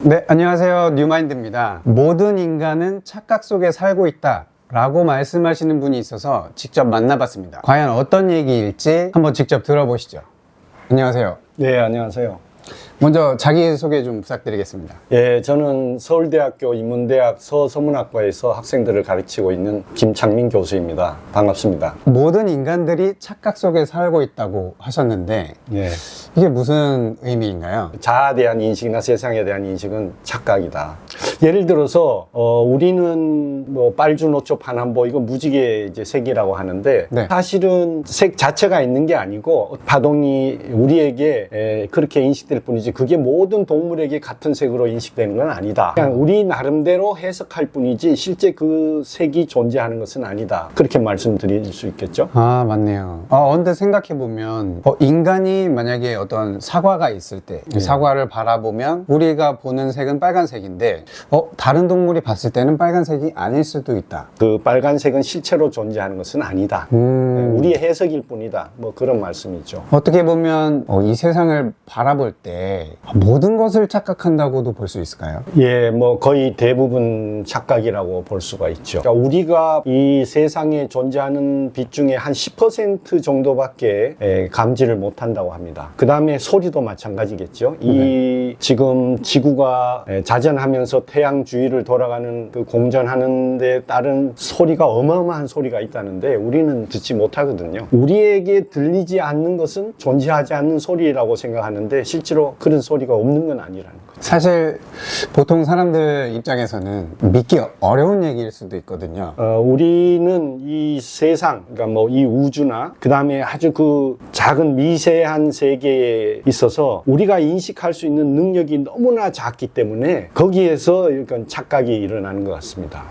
네, 안녕하세요. 뉴마인드입니다. 모든 인간은 착각 속에 살고 있다 라고 말씀하시는 분이 있어서 직접 만나봤습니다. 과연 어떤 얘기일지 한번 직접 들어보시죠. 안녕하세요. 네, 안녕하세요. 먼저 자기소개 좀 부탁드리겠습니다. 예, 저는 서울대학교 인문대학 서서문학과에서 학생들을 가르치고 있는 김창민 교수입니다. 반갑습니다. 모든 인간들이 착각 속에 살고 있다고 하셨는데 예, 이게 무슨 의미인가요? 자아에 대한 인식이나 세상에 대한 인식은 착각이다. 예를 들어서 우리는 뭐 빨주, 노초, 파남보 이거 무지개 이제 색이라고 하는데 네. 사실은 색 자체가 있는 게 아니고 파동이 우리에게 그렇게 인식될 뿐이지 그게 모든 동물에게 같은 색으로 인식되는 건 아니다. 그냥 우리 나름대로 해석할 뿐이지 실제 그 색이 존재하는 것은 아니다. 그렇게 말씀드릴 수 있겠죠? 아, 맞네요. 언뜻 생각해보면 인간이 만약에 어떤 사과가 있을 때 사과를 바라보면 우리가 보는 색은 빨간색인데 다른 동물이 봤을 때는 빨간색이 아닐 수도 있다. 그 빨간색은 실체로 존재하는 것은 아니다. 우리의 해석일 뿐이다. 뭐 그런 말씀이죠. 어떻게 보면 이 세상을 바라볼 때 모든 것을 착각한다고도 볼 수 있을까요? 예, 뭐 거의 대부분 착각이라고 볼 수가 있죠. 그러니까 우리가 이 세상에 존재하는 빛 중에 한 10% 정도밖에 감지를 못한다고 합니다. 그 다음에 소리도 마찬가지겠죠. 이 지금 지구가 자전하면서 태양 주위를 돌아가는 그 공전하는 데 따른 소리가 어마어마한 소리가 있다는데 우리는 듣지 못하거든요. 우리에게 들리지 않는 것은 존재하지 않는 소리라고 생각하는데 실제로 그런 소리가 없는 건 아니라는 거죠. 사실 보통 사람들 입장에서는 믿기 어려운 얘기일 수도 있거든요. 우리는 이 세상, 그러니까 뭐 이 우주나 그 다음에 아주 그 작은 미세한 세계에 있어서 우리가 인식할 수 있는 능력이 너무나 작기 때문에 거기에서 그러니까 착각이 일어나는 것 같습니다.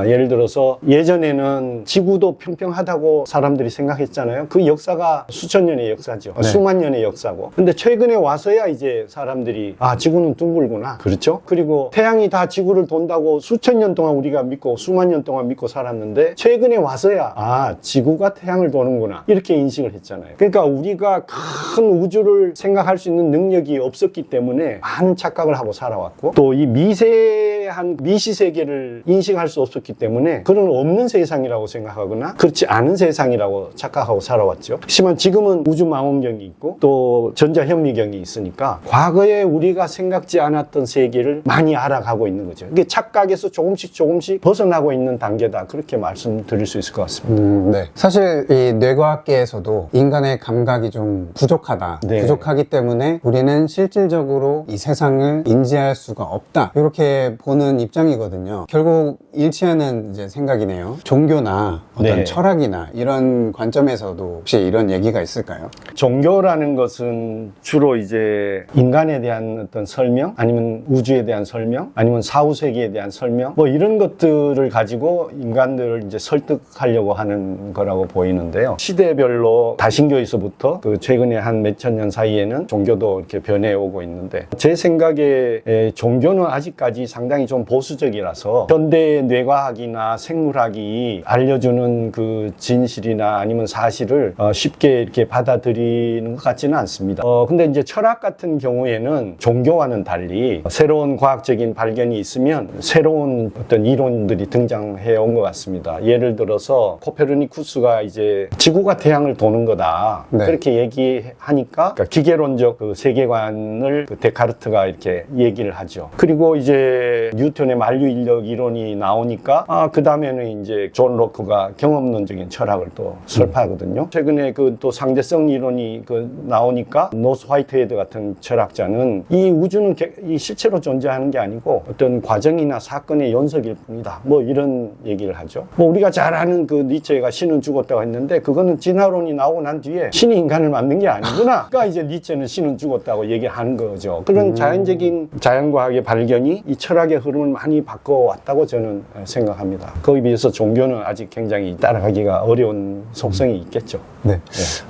예를 들어서 예전에는 지구도 평평하다고 사람들이 생각했잖아요. 그 역사가 수천 년의 역사죠. 네. 수만 년의 역사고. 근데 최근에 와서야 이제 사람들이 지구는 둥글구나. 그렇죠? 그리고 태양이 다 지구를 돈다고 수천 년 동안 우리가 믿고 수만 년 동안 믿고 살았는데 최근에 와서야 지구가 태양을 도는구나. 이렇게 인식을 했잖아요. 그러니까 우리가 큰 우주를 생각할 수 있는 능력이 없었기 때문에 많은 착각을 하고 살아왔고 또 이 미세한 미시세계를 인식할 수 없었기 때문에 그런 없는 세상이라고 생각하거나 그렇지 않은 세상이라고 착각하고 살아왔죠. 하지만 지금은 우주망원경이 있고 또 전자현미경이 있으니까 과거에 우리가 생각지 않았던 세계를 많이 알아가고 있는 거죠. 이게 착각에서 조금씩 벗어나고 있는 단계다. 그렇게 말씀드릴 수 있을 것 같습니다. 네. 사실 이 뇌과학계에서도 인간의 감각이 좀 부족하다. 네. 부족하기 때문에 우리는 실질적으로 이 세상을 인지할 수가 없다. 이렇게 보는 입장이거든요. 결국 일치하는 이제 생각이네요. 종교나 어떤 네. 철학이나 이런 관점에서도 혹시 이런 얘기가 있을까요? 종교라는 것은 주로 이제 인간에 대한 어떤 설명, 아니면 우주에 대한 설명, 아니면 사후세계에 대한 설명, 뭐 이런 것들을 가지고 인간들을 이제 설득하려고 하는 거라고 보이는데요. 시대별로 다신교에서부터 그 최근에 한 몇천 년 사이에는 종교도 이렇게 변해오고 있는데 제 생각에 종교는 아직까지 상당히 좀 보수적이라서 현대의 뇌과학이나 생물학이 알려주는 그 진실이나 아니면 사실을 쉽게 이렇게 받아들이는 것 같지는 않습니다. 근데 이제 철학 같은 경우에는 종교와는 달리 새로운 과학적인 발견이 있으면 새로운 어떤 이론들이 등장해 온 것 같습니다. 예를 들어서 코페르니쿠스가 이제 지구가 태양을 도는 거다. 네. 그렇게 얘기하니까 그러니까 기계론적 그 세계관을 그 데카르트가 이렇게 얘기를 하죠. 그리고 이제 뉴턴의 만유인력 이론이 나오니까 그 다음에는 이제 존 로크가 경험론적인 철학을 또 설파하거든요. 최근에 그 또 상대성 이론이 나오니까 노스 화이트헤드 같은 철학자는 이 우주는 이 실체로 존재하는 게 아니고 어떤 과정이나 사건의 연속일 뿐이다. 뭐 이런 얘기를 하죠. 뭐 우리가 잘 아는 그 니체가 신은 죽었다고 했는데 그거는 진화론이 나오고 난 뒤에 신이 인간을 만든 게 아니구나. 그러니까 이제 니체는 신은 죽었다고 얘기하는 거죠. 그런 자연적인 자연과학의 발견이 이 철학의 흐름을 많이 바꿔왔다고 저는 생각합니다. 거기에 비해서 종교는 아직 굉장히 따라가기가 어려운 속성이 있겠죠. 네.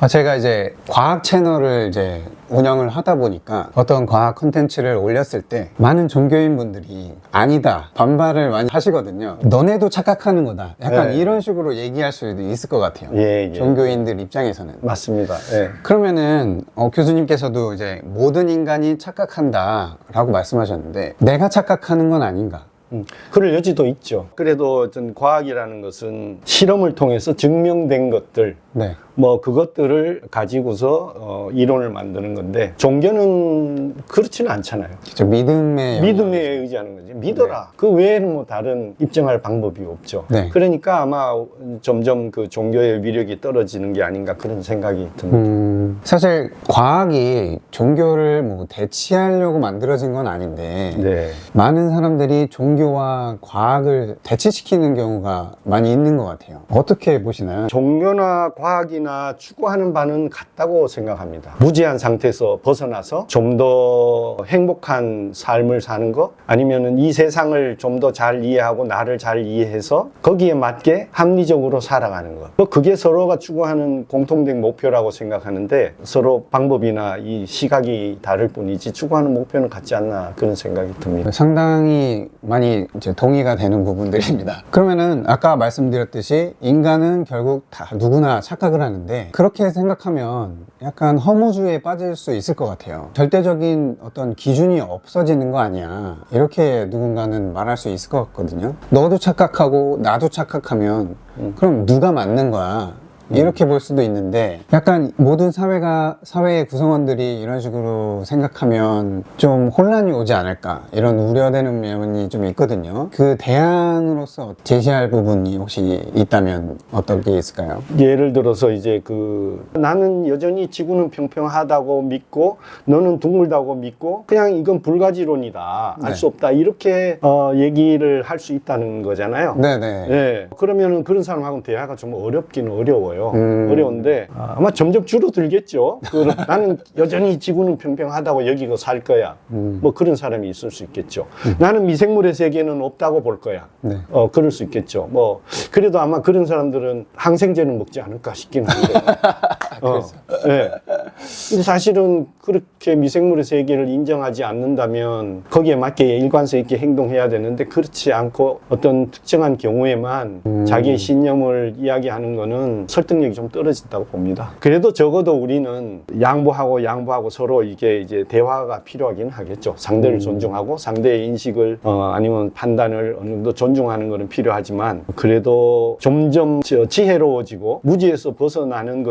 제가 이제 과학 채널을 이제 운영을 하다 보니까 어떤 과학 콘텐츠를 올렸을 때 많은 종교인 분들이 아니다 반발을 많이 하시거든요. 너네도 착각하는 거다 약간 네. 이런 식으로 얘기할 수도 있을 것 같아요. 예, 예. 종교인들 입장에서는. 맞습니다. 예. 그러면은 교수님께서도 이제 모든 인간이 착각한다 라고 말씀하셨는데 내가 착각하는 건 아닌가? 그럴 여지도 있죠. 그래도 어떤 과학이라는 것은 실험을 통해서 증명된 것들, 네. 뭐 그것들을 가지고서 이론을 만드는 건데 종교는 그렇지는 않잖아요. 그렇죠. 믿음에 믿음에 의지하는 거지. 믿어라. 그 외에는 뭐 다른 입증할 방법이 없죠. 네. 그러니까 아마 점점 그 종교의 위력이 떨어지는 게 아닌가 그런 생각이 듭니다. 사실 과학이 종교를 뭐 대치하려고 만들어진 건 아닌데 네. 많은 사람들이 종교와 과학을 대치시키는 경우가 많이 있는 것 같아요. 어떻게 보시나요? 종교나 과학이나 추구하는 바는 같다고 생각합니다. 무지한 상태에서 벗어나서 좀 더 행복한 삶을 사는 것, 아니면은 이 세상을 좀 더 잘 이해하고 나를 잘 이해해서 거기에 맞게 합리적으로 살아가는 것. 뭐 그게 서로가 추구하는 공통된 목표라고 생각하는데 서로 방법이나 이 시각이 다를 뿐이지 추구하는 목표는 같지 않나 그런 생각이 듭니다. 상당히 많이 이제 동의가 되는 부분들입니다. 그러면은 아까 말씀드렸듯이 인간은 결국 다 누구나 착각을 하는데 그렇게 생각하면 약간 허무주의에 빠질 수 있을 것 같아요. 절대적인 어떤 기준이 없어지는 거 아니야 이렇게 누군가는 말할 수 있을 것 같거든요. 너도 착각하고 나도 착각하면 그럼 누가 맞는 거야 이렇게 볼 수도 있는데 약간 모든 사회의 구성원들이 이런 식으로 생각하면 좀 혼란이 오지 않을까 이런 우려되는 면이 좀 있거든요. 그 대안으로서 제시할 부분이 혹시 있다면 어떤 게 있을까요? 예를 들어서 이제 나는 여전히 지구는 평평하다고 믿고 너는 둥글다고 믿고 그냥 이건 불가지론이다. 알 수 없다. 이렇게 얘기를 할 수 있다는 거잖아요. 네네. 예. 그러면은 그런 사람하고는 대화가 좀 어렵기는 어려워요. 어려운데 아마 점점 줄어들겠죠. 나는 여전히 지구는 평평하다고 여기고 살 거야. 뭐 그런 사람이 있을 수 있겠죠. 나는 미생물의 세계는 없다고 볼 거야. 네. 그럴 수 있겠죠. 뭐 그래도 아마 그런 사람들은 항생제는 먹지 않을까 싶긴 한데. 예. 근데 사실은 그렇게 미생물의 세계를 인정하지 않는다면 거기에 맞게 일관성 있게 행동해야 되는데 그렇지 않고 어떤 특정한 경우에만 자기의 신념을 이야기하는 거는 설득력이 좀 떨어진다고 봅니다. 그래도 적어도 우리는 양보하고 서로 이게 이제 대화가 필요하긴 하겠죠. 상대를 존중하고 상대의 인식을 아니면 판단을 어느 정도 존중하는 것은 필요하지만 그래도 점점 지혜로워지고 무지에서 벗어나는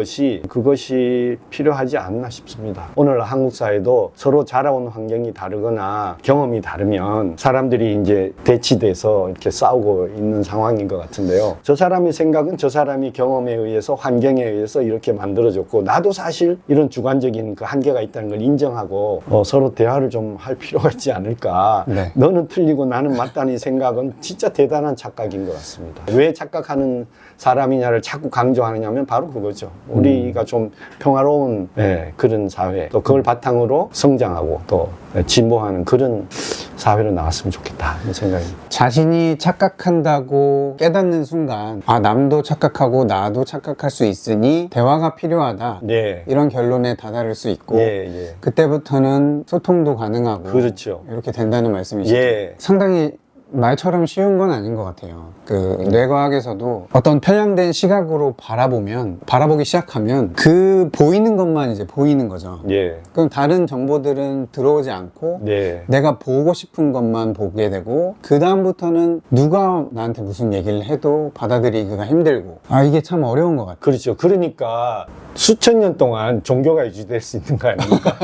그것이 필요하지 않나 싶습니다. 오늘 한국 사회도 서로 자라온 환경이 다르거나 경험이 다르면 사람들이 이제 대치돼서 이렇게 싸우고 있는 상황인 것 같은데요. 저 사람의 생각은 저 사람이 경험에 의해서 환경에 의해서 이렇게 만들어졌고 나도 사실 이런 주관적인 그 한계가 있다는 걸 인정하고 서로 대화를 좀 할 필요가 있지 않을까. 네. 너는 틀리고 나는 맞다는 생각은 진짜 대단한 착각인 것 같습니다. 왜 착각하는 사람이냐를 자꾸 강조하느냐면 바로 그거죠. 우리가 좀 평화로운 그런 사회 또 그걸 바탕으로 성장하고 또 진보하는 그런 사회로 나왔으면 좋겠다 이런 생각입니다. 자신이 착각한다고 깨닫는 순간 남도 착각하고 나도 착각할 수 있으니 대화가 필요하다 네. 이런 결론에 다다를 수 있고 예. 그때부터는 소통도 가능하고 그렇죠. 이렇게 된다는 말씀이시죠. 예. 상당히 말처럼 쉬운 건 아닌 것 같아요. 뇌과학에서도 어떤 편향된 시각으로 바라보기 시작하면 그 보이는 것만 이제 보이는 거죠. 예. 그럼 다른 정보들은 들어오지 않고 네. 내가 보고 싶은 것만 보게 되고 그 다음부터는 누가 나한테 무슨 얘기를 해도 받아들이기가 힘들고 이게 참 어려운 것 같아요. 그렇죠. 그러니까 수천 년 동안 종교가 유지될 수 있는 거 아닙니까?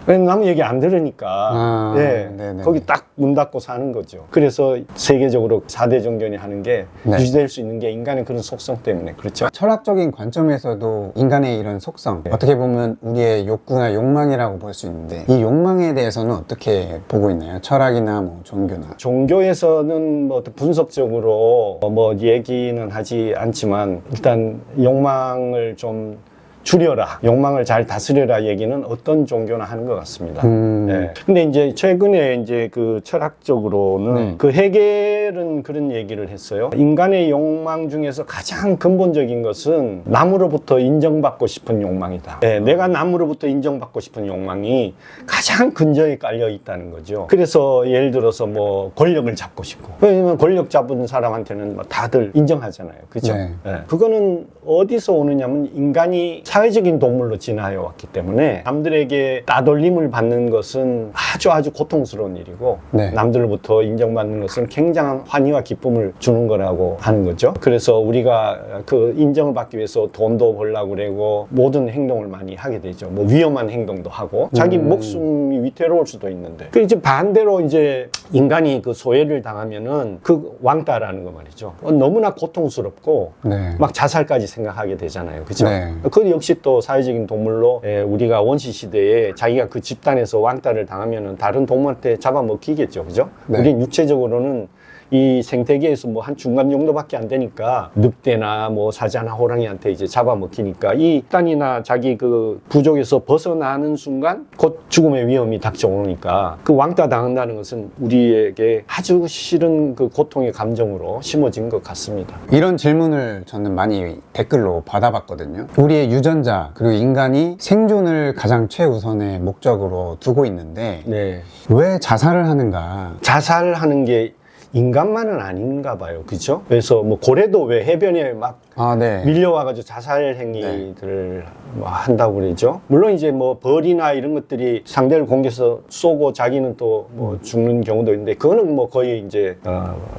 왜냐면 남의 얘기 안 들으니까 네네. 거기 딱 문 닫고 사는 거죠. 그래서 세계적으로 4대 종교니 하는 게 유지될 수 있는 게 인간의 그런 속성 때문에 그렇죠. 철학적인 관점에서도 인간의 이런 속성 어떻게 보면 우리의 욕구나 욕망이라고 볼 수 있는데 이 욕망에 대해서는 어떻게 보고 있나요? 철학이나 뭐 종교나. 종교에서는 뭐 분석적으로 뭐 얘기는 하지 않지만 일단 욕망을 좀 줄여라, 욕망을 잘 다스려라 얘기는 어떤 종교나 하는 것 같습니다. 음. 예. 근데 이제 최근에 이제 그 철학적으로는 네. 그 헤겔은 그런 얘기를 했어요. 인간의 욕망 중에서 가장 근본적인 것은 남으로부터 인정받고 싶은 욕망이다. 예, 내가 남으로부터 인정받고 싶은 욕망이 가장 근저에 깔려 있다는 거죠. 그래서 예를 들어서 뭐 권력을 잡고 싶고, 왜냐면 권력 잡은 사람한테는 뭐 다들 인정하잖아요. 그죠? 네. 예. 그거는 어디서 오느냐면 인간이 사회적인 동물로 진화해 왔기 때문에 남들에게 따돌림을 받는 것은 아주 고통스러운 일이고, 네. 남들로부터 인정받는 것은 굉장한 환희와 기쁨을 주는 거라고 하는 거죠. 그래서 우리가 그 인정을 받기 위해서 돈도 벌려고 그러고 모든 행동을 많이 하게 되죠. 뭐 위험한 행동도 하고 자기 목숨이 위태로울 수도 있는데, 그 이제 반대로 이제 인간이 그 소외를 당하면은 그 왕따라는 거 말이죠. 너무나 고통스럽고 네. 막 자살까지 생각하게 되잖아요. 그죠? 네. 그 역시 또 사회적인 동물로 우리가 원시 시대에 자기가 그 집단에서 왕따를 당하면은 다른 동물한테 잡아먹히겠죠. 그죠? 네. 우린 육체적으로는 이 생태계에서 뭐 한 중간 정도밖에 안 되니까 늑대나 뭐 사자나 호랑이한테 이제 잡아먹히니까 이 집단이나 자기 그 부족에서 벗어나는 순간 곧 죽음의 위험이 닥쳐오니까 그 왕따 당한다는 것은 우리에게 아주 싫은 그 고통의 감정으로 심어진 것 같습니다. 이런 질문을 저는 많이 댓글로 받아봤거든요. 우리의 유전자 그리고 인간이 생존을 가장 최우선의 목적으로 두고 있는데 네. 왜 자살을 하는가? 자살하는 게 인간만은 아닌가 봐요. 그죠? 그래서 뭐 고래도 왜 해변에 막 아, 네. 밀려와가지고 자살 행위들을 뭐 한다고 그러죠. 물론 이제 뭐 벌이나 이런 것들이 상대를 공격해서 쏘고 자기는 또 뭐 죽는 경우도 있는데, 그거는 뭐 거의 이제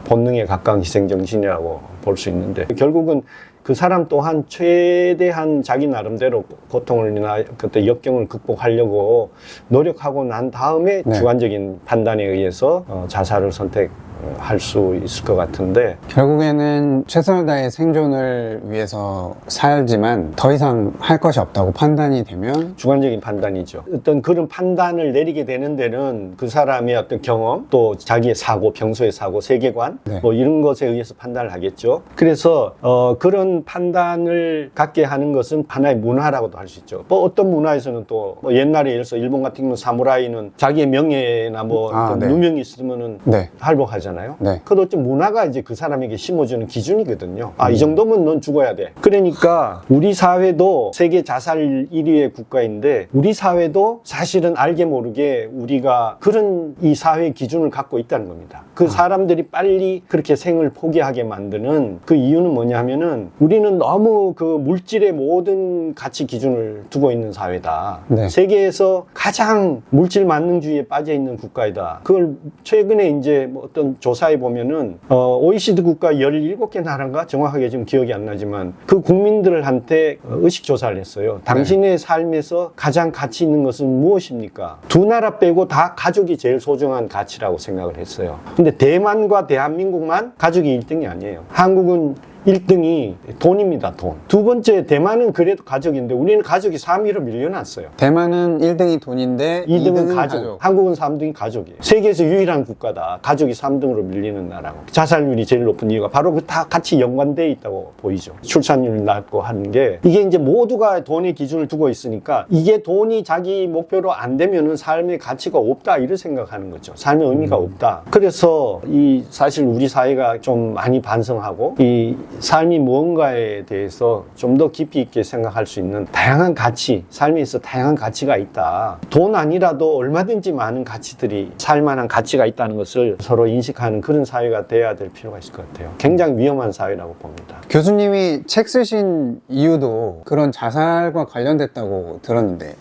본능에 가까운 희생정신이라고 볼 수 있는데, 결국은 그 사람 또한 최대한 자기 나름대로 고통을이나 그때 역경을 극복하려고 노력하고 난 다음에 네. 주관적인 판단에 의해서 자살을 선택할 수 있을 것 같은데, 결국에는 최선을 다해 생존을 위해서 살지만 더 이상 할 것이 없다고 판단이 되면 주관적인 판단이죠. 어떤 그런 판단을 내리게 되는 데는 그 사람의 어떤 경험, 또 자기의 사고, 평소의 사고, 세계관, 네. 뭐 이런 것에 의해서 판단을 하겠죠. 그래서 그런 판단을 갖게 하는 것은 하나의 문화라고도 할 수 있죠. 뭐 어떤 문화에서는 또 뭐 옛날에 예를 들어서 일본 같은 경우는 사무라이는 자기의 명예나 뭐 어떤 네. 누명이 있으면은 네. 할복하잖아요. 네. 그것도 어떤 문화가 이제 그 사람에게 심어주는 기준이거든요. 아, 이 정도면 넌 죽어야 돼. 그러니까 우리 사회도 세계 자살 1위의 국가인데, 우리 사회도 사실은 알게 모르게 우리가 그런 이 사회의 기준을 갖고 있다는 겁니다. 그 사람들이 빨리 그렇게 생을 포기하게 만드는 그 이유는 뭐냐 하면은, 우리는 너무 그 물질의 모든 가치 기준을 두고 있는 사회다. 네. 세계에서 가장 물질 만능주의에 빠져 있는 국가이다. 그걸 최근에 이제 뭐 어떤 조사에 보면은 OECD 국가 17개 나라인가 정확하게 지금 기억이 안 나지만 그 국민들한테 의식 조사를 했어요. 당신의 삶에서 가장 가치 있는 것은 무엇입니까? 두 나라 빼고 다 가족이 제일 소중한 가치라고 생각을 했어요. 근데 대만과 대한민국만 가족이 1등이 아니에요. 한국은 1등이 돈입니다, 돈. 두 번째, 대만은 그래도 가족인데 우리는 가족이 3위로 밀려났어요. 대만은 1등이 돈인데 2등은 가족. 한국은 3등이 가족이에요. 세계에서 유일한 국가다. 가족이 3등으로 밀리는 나라고. 자살률이 제일 높은 이유가 바로 그 다 같이 연관되어 있다고 보이죠. 출산율이 낮고 하는 게, 이게 이제 모두가 돈의 기준을 두고 있으니까 이게 돈이 자기 목표로 안 되면은 삶의 가치가 없다, 이렇게 생각하는 거죠. 삶의 의미가 없다. 그래서 이 사실 우리 사회가 좀 많이 반성하고 이 삶이 무언가에 대해서 좀 더 깊이 있게 생각할 수 있는 다양한 가치, 삶에 있어 다양한 가치가 있다. 돈 아니라도 얼마든지 많은 가치들이 살만한 가치가 있다는 것을 서로 인식하는 그런 사회가 돼야 될 필요가 있을 것 같아요. 굉장히 위험한 사회라고 봅니다. 교수님이 책 쓰신 이유도 그런 자살과 관련됐다고 들었는데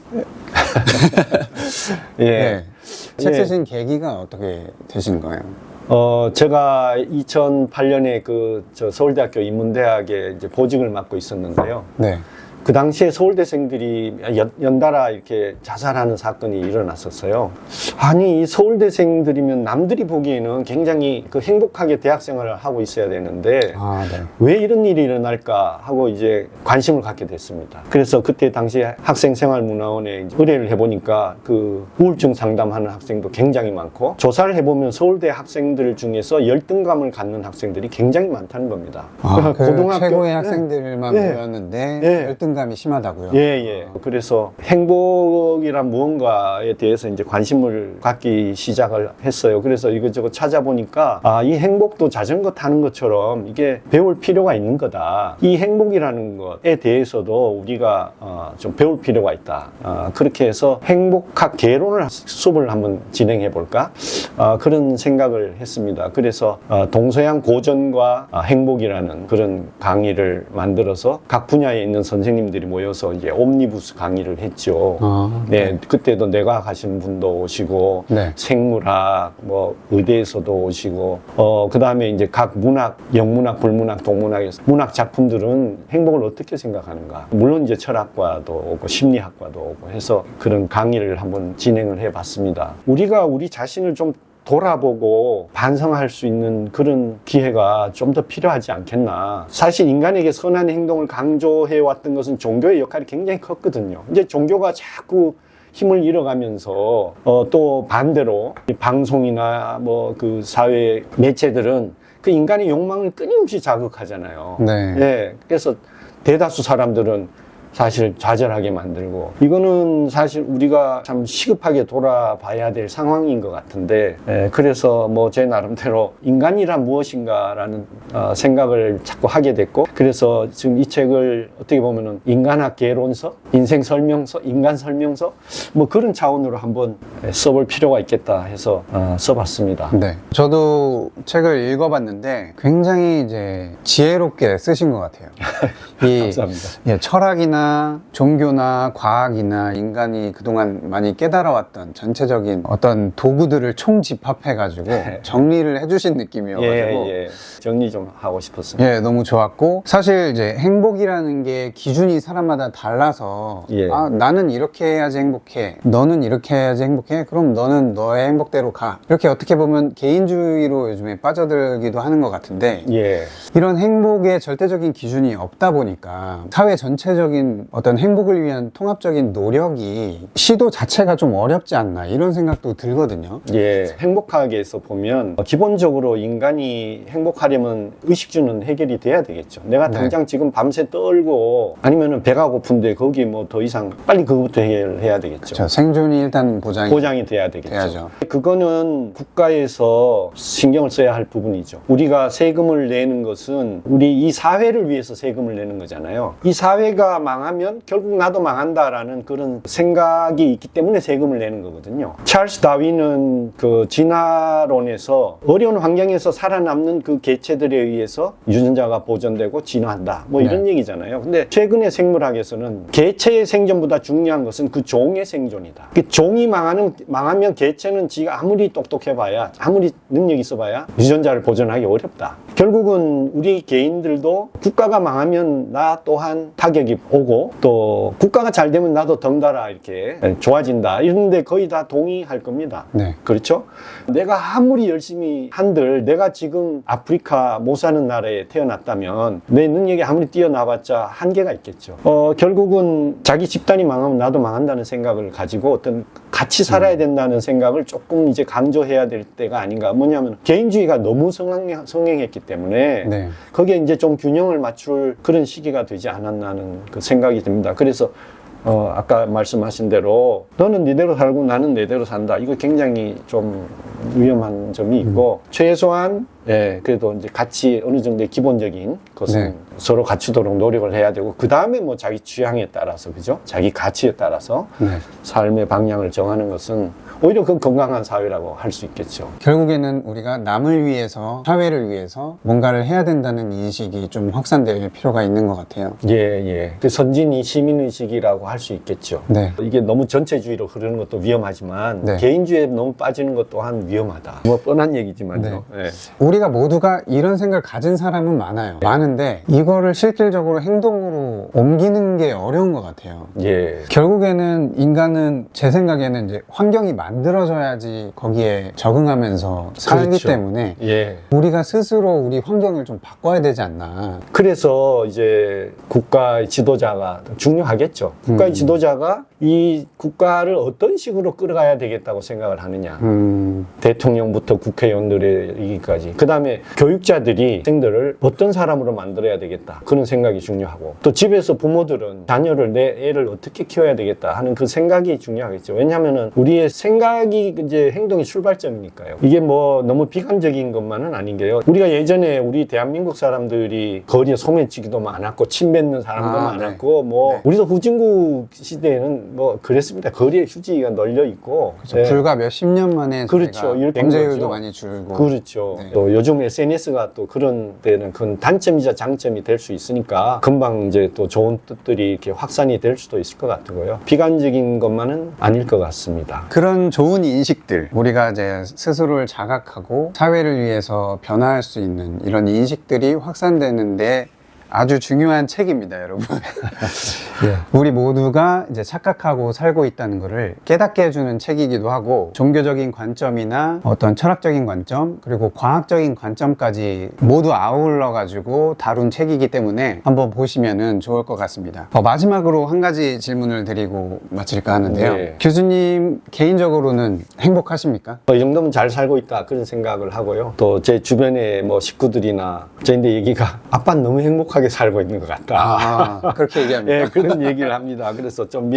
예. 네. 책 예. 쓰신 계기가 어떻게 되신 거예요? 제가 2008년에 서울대학교 인문대학에 이제 보직을 맡고 있었는데요. 네. 그 당시에 서울대생들이 연달아 이렇게 자살하는 사건이 일어났었어요. 아니, 이 서울대생들이면 남들이 보기에는 굉장히 그 행복하게 대학 생활을 하고 있어야 되는데 아, 네. 왜 이런 일이 일어날까 하고 이제 관심을 갖게 됐습니다. 그래서 그때 당시에 학생생활문화원에 의뢰를 해보니까 그 우울증 상담하는 학생도 굉장히 많고, 조사를 해보면 서울대 학생들 중에서 열등감을 갖는 학생들이 굉장히 많다는 겁니다. 아, 그 최고의 학생들만 네. 모였는데 네. 열등감을 배신감이 심하다고요? 예, 예. 그래서 행복이란 무언가에 대해서 이제 관심을 갖기 시작을 했어요. 그래서 이것저것 찾아보니까, 이 행복도 자전거 타는 것처럼 이게 배울 필요가 있는 거다. 이 행복이라는 것에 대해서도 우리가 좀 배울 필요가 있다. 그렇게 해서 행복학 개론을 수업을 한번 진행해 볼까? 그런 생각을 했습니다. 그래서 동서양 고전과 행복이라는 그런 강의를 만들어서 각 분야에 있는 선생님들이 모여서 이제 옴니부스 강의를 했죠. 네, 그때도 뇌과학 하시는 분도 오시고, 네. 생물학, 뭐 의대에서도 오시고, 그 다음에 이제 각 문학, 영문학, 불문학, 동문학에서 문학 작품들은 행복을 어떻게 생각하는가. 물론 이제 철학과도 오고 심리학과도 오고 해서 그런 강의를 한번 진행을 해봤습니다. 우리가 우리 자신을 좀 돌아보고 반성할 수 있는 그런 기회가 좀 더 필요하지 않겠나. 사실 인간에게 선한 행동을 강조해 왔던 것은 종교의 역할이 굉장히 컸거든요. 이제 종교가 자꾸 힘을 잃어가면서 또 반대로 방송이나 뭐 그 사회 매체들은 그 인간의 욕망을 끊임없이 자극하잖아요. 네. 예, 그래서 대다수 사람들은 사실 좌절하게 만들고, 이거는 사실 우리가 참 시급하게 돌아봐야 될 상황인 것 같은데, 그래서 뭐 제 나름대로 인간이란 무엇인가라는 생각을 자꾸 하게 됐고, 그래서 지금 이 책을 어떻게 보면은 인간학 개론서, 인생 설명서, 인간 설명서 뭐 그런 차원으로 한번 써볼 필요가 있겠다 해서 써봤습니다. 네. 저도 책을 읽어봤는데 굉장히 이제 지혜롭게 쓰신 것 같아요. 이 감사합니다. 예, 철학이나 종교나 과학이나 인간이 그동안 많이 깨달아왔던 전체적인 어떤 도구들을 총집합해가지고 정리를 해주신 느낌이어가지고 예. 정리 좀 하고 싶었습니다. 예, 너무 좋았고, 사실 이제 행복이라는 게 기준이 사람마다 달라서 예. 나는 이렇게 해야지 행복해, 너는 이렇게 해야지 행복해, 그럼 너는 너의 행복대로 가, 이렇게 어떻게 보면 개인주의로 요즘에 빠져들기도 하는 것 같은데, 예. 이런 행복의 절대적인 기준이 없다 보니까 사회 전체적인 어떤 행복을 위한 통합적인 노력이 시도 자체가 좀 어렵지 않나, 이런 생각도 들거든요. 예, 행복학에서 보면 기본적으로 인간이 행복하려면 의식주는 해결이 돼야 되겠죠. 내가 네. 당장 지금 밤새 떨고 아니면은 배가 고픈데 거기 뭐 더 이상 빨리 그것부터 해결해야 되겠죠. 그렇죠. 생존이 일단 보장이 돼야 되겠죠. 돼야죠. 그거는 국가에서 신경을 써야 할 부분이죠. 우리가 세금을 내는 것은 우리 이 사회를 위해서 세금을 내는 거잖아요. 이 사회가 망하면 결국 나도 망한다라는 그런 생각이 있기 때문에 세금을 내는 거거든요. 찰스 다윈은 그 진화론에서 어려운 환경에서 살아남는 그 개체들에 의해서 유전자가 보존되고 진화한다, 뭐 이런 얘기잖아요. 근데 최근의 생물학에서는 개체의 생존보다 중요한 것은 그 종의 생존이다. 그 종이 망하면 개체는 지가 아무리 똑똑해봐야, 아무리 능력 있어봐야 유전자를 보존하기 어렵다. 결국은 우리 개인들도 국가가 망하면 나 또한 타격이 오고, 또 국가가 잘 되면 나도 덩달아 이렇게 좋아진다, 이런데 거의 다 동의할 겁니다. 네. 그렇죠? 내가 아무리 열심히 한들 내가 지금 아프리카 못 사는 나라에 태어났다면 내 능력이 아무리 뛰어나봤자 한계가 있겠죠. 결국은 자기 집단이 망하면 나도 망한다는 생각을 가지고 어떤 같이 살아야 된다는 생각을 조금 이제 강조해야 될 때가 아닌가. 뭐냐면 개인주의가 너무 성행했기 때문에 네. 거기에 이제 좀 균형을 맞출 그런 시기가 되지 않았나는 그 생각이 듭니다. 그래서 아까 말씀하신 대로 너는 네대로 살고 나는 내대로 산다, 이거 굉장히 좀 위험한 점이 있고, 최소한 그래도 이제 같이 어느 정도의 기본적인 것은 네. 서로 갖추도록 노력을 해야 되고, 그 다음에 뭐 자기 취향에 따라서, 그죠? 자기 가치에 따라서 네. 삶의 방향을 정하는 것은 오히려 그 건강한 사회라고 할 수 있겠죠. 결국에는 우리가 남을 위해서, 사회를 위해서 뭔가를 해야 된다는 인식이 좀 확산될 필요가 있는 것 같아요. 예. 그 선진이 시민의식이라고 할 수 있겠죠. 네. 이게 너무 전체주의로 흐르는 것도 위험하지만 네. 개인주의에 너무 빠지는 것 또한 위험하다. 뭐 뻔한 얘기지만요. 예. 우리가 모두가 이런 생각을 가진 사람은 많아요. 많은데 이거를 실질적으로 행동으로 옮기는 게 어려운 것 같아요. 예. 결국에는 인간은 제 생각에는 이제 환경이 만들어줘야지 거기에 적응하면서 살기 그렇죠. 때문에 예. 우리가 스스로 우리 환경을 좀 바꿔야 되지 않나. 그래서 이제 국가의 지도자가 중요하겠죠. 국가의 지도자가 이 국가를 어떤 식으로 끌어가야 되겠다고 생각을 하느냐. 대통령부터 국회의원들에 이기까지. 그 다음에 교육자들이 학생들을 어떤 사람으로 만들어야 되겠다. 그런 생각이 중요하고. 또 집에서 부모들은 자녀를, 내 애를 어떻게 키워야 되겠다 하는 그 생각이 중요하겠죠. 왜냐하면은 우리의 생각이 이제 행동의 출발점이니까요. 이게 뭐 너무 비관적인 것만은 아닌 게요. 우리가 예전에 우리 대한민국 사람들이 거리에 소매치기도 많았고, 침 뱉는 사람도 많았고, 뭐, 우리도 후진국 시대에는 뭐 그랬습니다. 거리에 휴지가 널려 있고. 그렇죠. 불과 몇십 년 만에 그렇죠. 이렇게 된 범죄율도 거죠. 많이 줄고. 그렇죠. 네. 또 요즘 SNS가 또 그런 데는 큰 단점이자 장점이 될 수 있으니까 금방 이제 또 좋은 뜻들이 이렇게 확산이 될 수도 있을 것 같고요. 비관적인 것만은 아닐 것 같습니다. 그런 좋은 인식들, 우리가 이제 스스로를 자각하고 사회를 위해서 변화할 수 있는 이런 인식들이 확산되는데 아주 중요한 책입니다, 여러분. 우리 모두가 이제 착각하고 살고 있다는 것을 깨닫게 해주는 책이기도 하고, 종교적인 관점이나 어떤 철학적인 관점, 그리고 과학적인 관점까지 모두 아울러 가지고 다룬 책이기 때문에 한번 보시면은 좋을 것 같습니다. 마지막으로 한 가지 질문을 드리고 마칠까 하는데요. 네. 교수님 개인적으로는 행복하십니까? 이 정도면 잘 살고 있다 그런 생각을 하고요. 또 제 주변에 뭐 식구들이나 저인데 얘기가 아빠는 너무 행복하게 살고 있는 것 같다. 그렇게 얘기합니다. 예, 그런 얘기를 합니다. 그래서 좀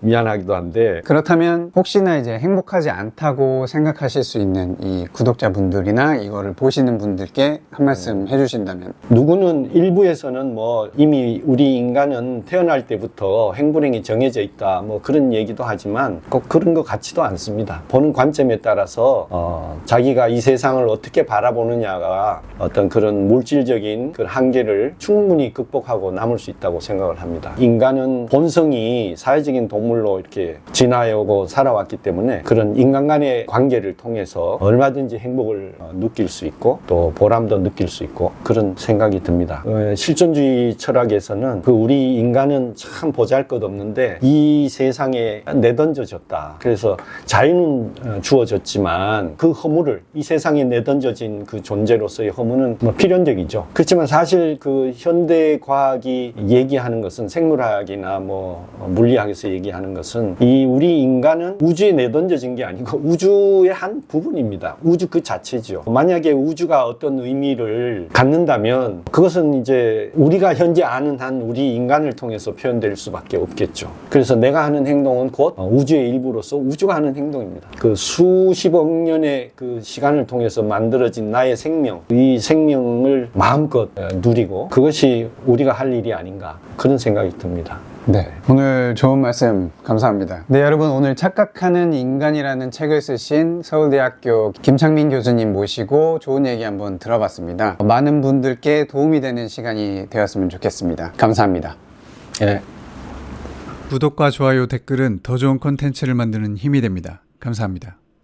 미안하기도 한데. 그렇다면 혹시나 이제 행복하지 않다고 생각하실 수 있는 이 구독자분들이나 이거를 보시는 분들께 한 말씀 해주신다면? 누구는 일부에서는 뭐 이미 우리 인간은 태어날 때부터 행불행이 정해져 있다 뭐 그런 얘기도 하지만 꼭 그런 것 같지도 않습니다. 보는 관점에 따라서 자기가 이 세상을 어떻게 바라보느냐가 어떤 그런 물질적인 그 한계를 충분히 극복하고 남을 수 있다고 생각을 합니다. 인간은 본성이 사회적인 동물로 이렇게 진화해오고 살아왔기 때문에 그런 인간 간의 관계를 통해서 얼마든지 행복을 느낄 수 있고 또 보람도 느낄 수 있고 그런 생각이 듭니다. 실존주의 철학에서는 우리 인간은 참 보잘것없는데 이 세상에 내던져졌다. 그래서 자유는 주어졌지만 그 허물을 이 세상에 내던져진 그 존재로서의 허물은 뭐 필연적이죠. 그렇지만 사실 그 현대 과학이 얘기하는 것은 생물학이나 뭐 물리학에서 얘기하는 것은 이 우리 인간은 우주에 내던져진 게 아니고 우주의 한 부분입니다. 우주 그 자체죠. 만약에 우주가 어떤 의미를 갖는다면 그것은 이제 우리가 현재 아는 한 우리 인간을 통해서 표현될 수밖에 없겠죠. 그래서 내가 하는 행동은 곧 우주의 일부로서 우주가 하는 행동입니다. 그 수십억 년의 그 시간을 통해서 만들어진 나의 생명, 이 생명을 마음껏 누리고 그것이 우리가 할 일이 아닌가 그런 생각이 듭니다. 네, 오늘 좋은 말씀 감사합니다. 네, 여러분 오늘 착각하는 인간이라는 책을 쓰신 서울대학교 김창민 교수님 모시고 좋은 얘기 한번 들어봤습니다. 많은 분들께 도움이 되는 시간이 되었으면 좋겠습니다. 감사합니다. 예. 구독과 좋아요, 댓글은 더 좋은 콘텐츠를 만드는 힘이 됩니다. 감사합니다.